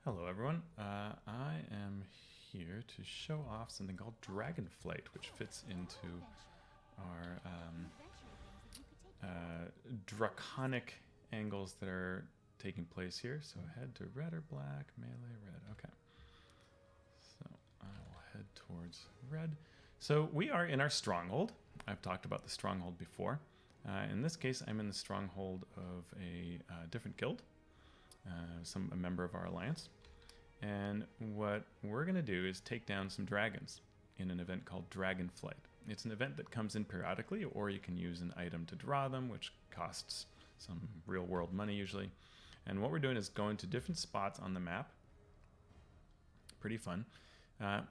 Hello everyone, I am here to show off something called Dragonflight, which fits into our draconic angles that are taking place here. So head to red or black, melee red, okay. So I will head towards red. So we are in our Stronghold. I've talked about the Stronghold before. In this case, I'm in the Stronghold of a different guild. A member of our alliance. And what we're going to do is take down some dragons in an event called Dragonflight. It's an event that comes in periodically, or you can use an item to draw them, which costs some real world money usually. And what we're doing is going to different spots on the map. Pretty fun.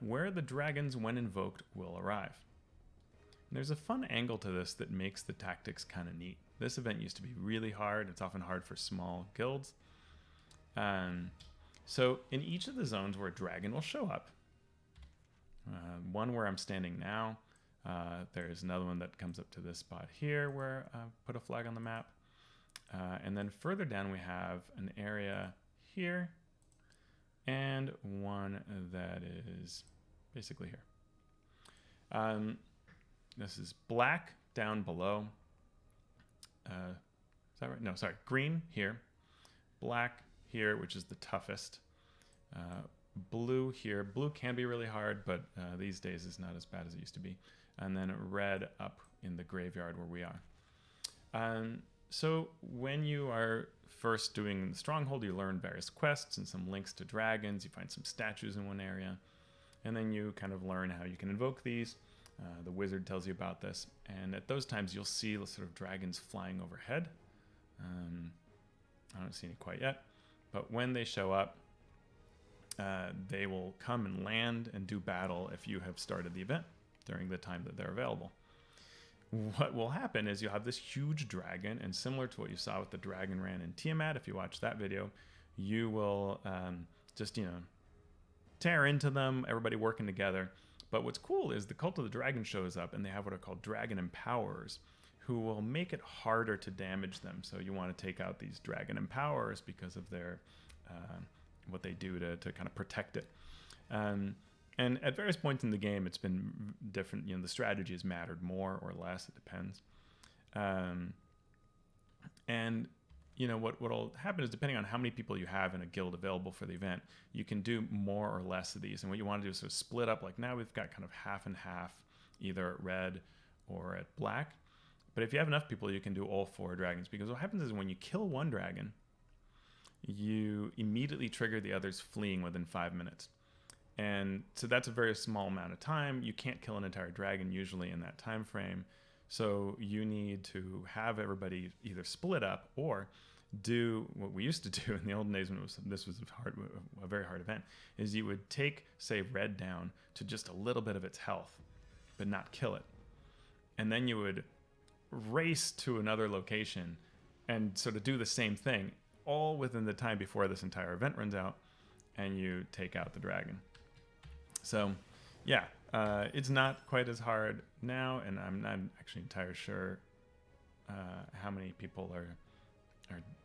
Where the dragons, when invoked, will arrive. And there's a fun angle to this that makes the tactics kind of neat. This event used to be really hard. It's often hard for small guilds. So in each of the zones where a dragon will show up, one where I'm standing now, there's another one that comes up to this spot here where I put a flag on the map. And then further down we have an area here and one that is basically here. This is black down below. Is that right? No, sorry, green here, black here, which is the toughest. Blue here. Blue can be really hard, but these days is not as bad as it used to be. And then red up in the graveyard where we are. So when you are first doing the Stronghold, you learn various quests and some links to dragons. You find some statues in one area. And then you kind of learn how you can invoke these. The wizard tells you about this. And at those times, you'll see the sort of dragons flying overhead. I don't see any quite yet. But when they show up, they will come and land and do battle if you have started the event during the time that they're available. What will happen is you'll have this huge dragon, and similar to what you saw with the Dragon Ran in Tiamat, if you watch that video, you will just, tear into them, everybody working together. But what's cool is the Cult of the Dragon shows up, and they have what are called Dragon Empowerers, who will make it harder to damage them. So you want to take out these Dragon Empowerers because of their what they do to kind of protect it. And at various points in the game, it's been different. The strategy has mattered more or less. It depends. What'll happen is, depending on how many people you have in a guild available for the event, you can do more or less of these. And what you want to do is sort of split up. Like now we've got kind of half and half, either at red or at black. But if you have enough people, you can do all 4 dragons. Because what happens is when you kill one dragon, you immediately trigger the others fleeing within 5 minutes. And so that's a very small amount of time. You can't kill an entire dragon usually in that time frame. So you need to have everybody either split up or do what we used to do in the olden days when this was a very hard event, is you would take, say, red down to just a little bit of its health, but not kill it. And then you would race to another location and sort of do the same thing, all within the time before this entire event runs out, and you take out the dragon. So, yeah, it's not quite as hard now, and I'm not actually entirely sure how many people are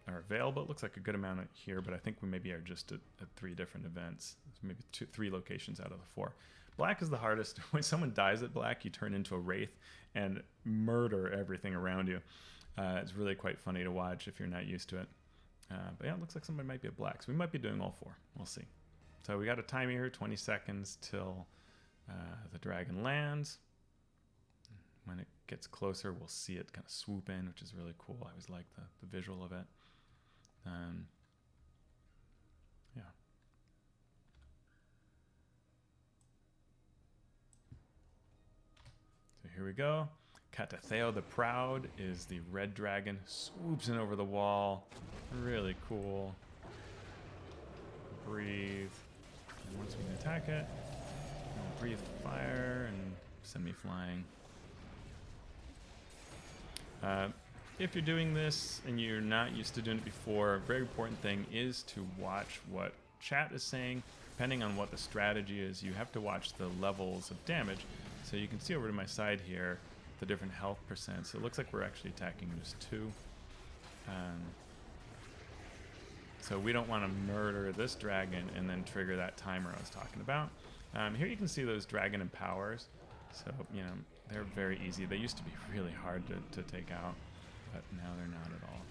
available. It looks like a good amount here, but I think we maybe are just at 3 different events, maybe 3 locations out of the 4. Black is the hardest. When someone dies at black, you turn into a wraith and murder everything around you. It's really quite funny to watch if you're not used to it. But yeah, it looks like somebody might be at black, so we might be doing all 4. We'll see. So we got a timer here, 20 seconds till the dragon lands. When it gets closer, we'll see it kind of swoop in, which is really cool. I always like the visual of it. Yeah. So here we go. Katatheo the Proud is the red dragon. Swoops in over the wall. Really cool. Breathe. And once we can attack it, we'll breathe fire and send me flying. If you're doing this and you're not used to doing it before, a very important thing is to watch what chat is saying. Depending on what the strategy is, you have to watch the levels of damage. So you can see over to my side here the different health percent. So it looks like we're actually attacking just 2. So So we don't want to murder this dragon and then trigger that timer I was talking about. Here you can see those dragon empowers. So, you know, they're very easy. They used to be really hard to take out, but now they're not at all.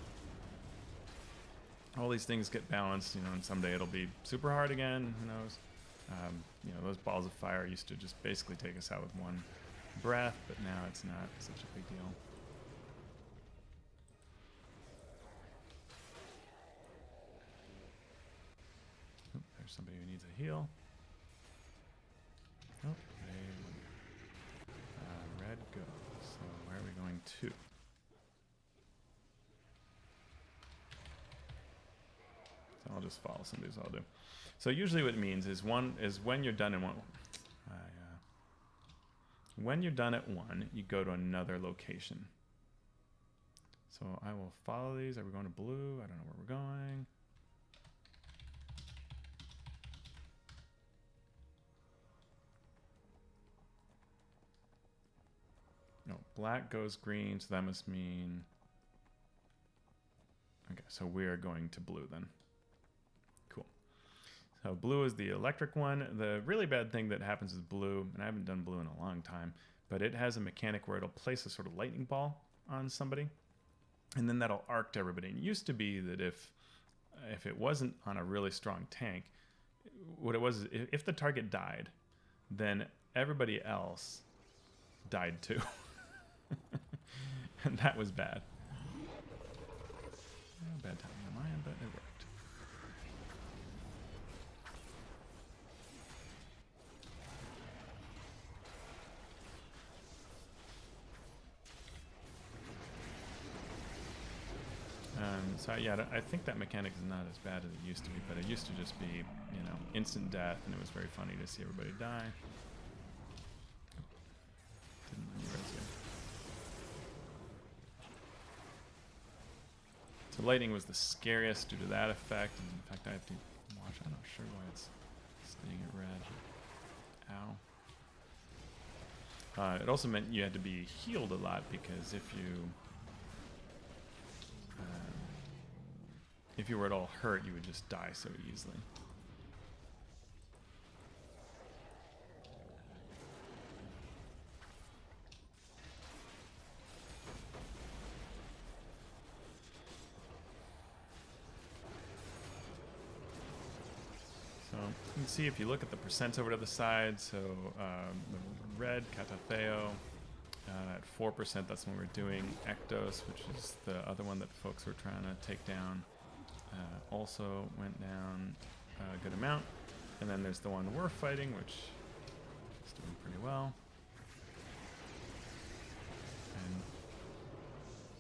All these things get balanced, you know, and someday it'll be super hard again, who knows. You know, those balls of fire used to just basically take us out with one breath, but now it's not such a big deal. Oop, there's somebody who needs a heal. Oh, red go. So where are we going to? So I'll just follow somebody, so I'll do. So usually what it means is when you're done in one. When you're done at one, you go to another location. So I will follow these. Are we going to blue? I don't know where we're going. No, black goes green, so that must mean... Okay, so we are going to blue then. Cool. So blue is the electric one. The really bad thing that happens with blue, and I haven't done blue in a long time, but it has a mechanic where it'll place a sort of lightning ball on somebody, and then that'll arc to everybody. And it used to be that if it wasn't on a really strong tank, what it was is if the target died, then everybody else died too. And that was bad. Bad timing on my end, but it worked. So yeah, I think that mechanic is not as bad as it used to be, but it used to just be, you know, instant death, and it was very funny to see everybody die. Didn't let me res you. So lightning was the scariest due to that effect, and in fact I have to watch. I'm not sure why it's staying at red. Ow. It also meant you had to be healed a lot, because if you were at all hurt, you would just die so easily. So you can see if you look at the percents over to the side, so the red, Catateo, at 4%, that's when we're doing Ektos, which is the other one that folks were trying to take down. Also went down a good amount. And then there's the one we're fighting, which is doing pretty well. And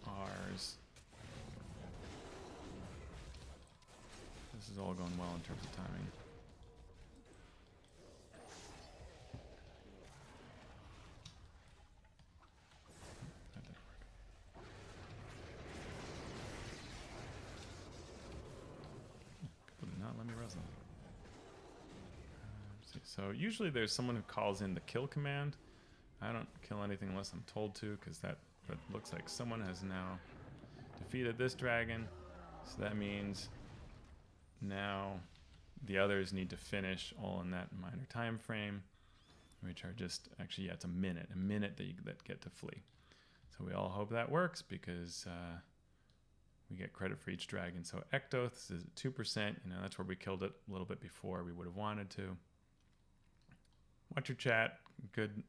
ours. This is all going well in terms of timing. That didn't work. Did not let me res them. So usually there's someone who calls in the kill command. I don't kill anything unless I'm told to, because that looks like someone has now defeated this dragon. So that means now the others need to finish all in that minor time frame, which are just, actually, yeah, it's a minute that get to flee. So we all hope that works, because we get credit for each dragon. So Ektos is at 2%. You know, that's where we killed it a little bit before we would have wanted to. Watch your chat. Good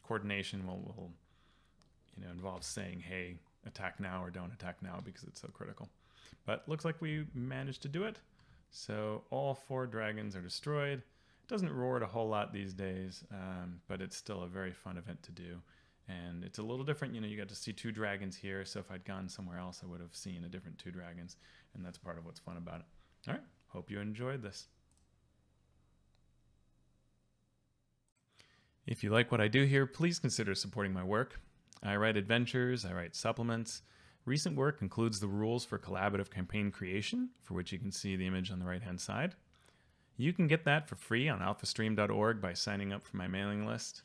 coordination will involve saying, hey, attack now or don't attack now, because it's so critical. But looks like we managed to do it. So all 4 dragons are destroyed. It doesn't reward a whole lot these days, but it's still a very fun event to do. And it's a little different. You know, you got to see 2 dragons here. So if I'd gone somewhere else, I would have seen a different 2 dragons. And that's part of what's fun about it. All right. Hope you enjoyed this. If you like what I do here, please consider supporting my work. I write adventures, I write supplements. Recent work includes the rules for collaborative campaign creation, for which you can see the image on the right-hand side. You can get that for free on alphastream.org by signing up for my mailing list.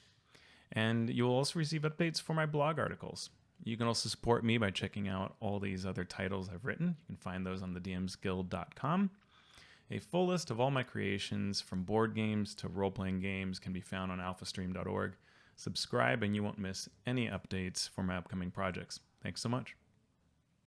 And you will also receive updates for my blog articles. You can also support me by checking out all these other titles I've written. You can find those on thedmsguild.com. A full list of all my creations, from board games to role-playing games, can be found on alphastream.org. Subscribe and you won't miss any updates for my upcoming projects. Thanks so much.